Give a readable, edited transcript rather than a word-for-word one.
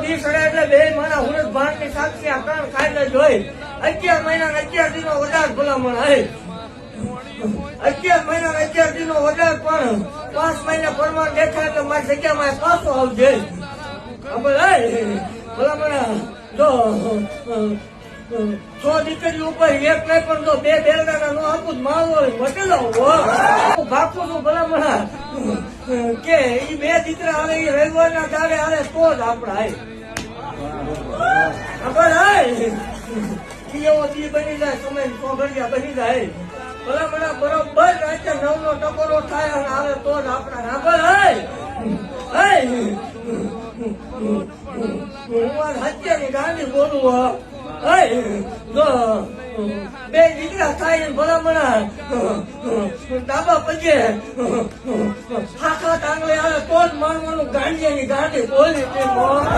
દી સડે એટલે બે મારા હુરત ભાન ની સાક્ષી આ કાન ખાઈને જોઈ 11 મહિના 11 દિનો વધાર ભલામણ હે 11 મહિના 11 દિનો વધાર પણ 5 મહિના પરમાન દેખાય એટલે મારી જગ્યામાં પાછો આવજે ભલામણ જો 100 દીકરી ઉપર એક નહીં પણ જો 2 બેલડા નો આપું મારો વટેલો ભાગું છું ભલામણ કે ઈ 2 દીકરા આવે એ રવિવારના દાડે આવે તો જ આપડા એવો દી બની જાય સમય 100 ઘડિયા બની જાય ભલામણ બરોબર રાતે 9 નો ટકોરો થાય અને આવે તો જ આપડા હું હત્યાની ગાંધી બોલું જો 2 દીકરા થાય ભલામણ ડાબા પગે હાથા ટાંગલે આવે તો જ માનવાનું ગાંધીની ગાંધી બોલી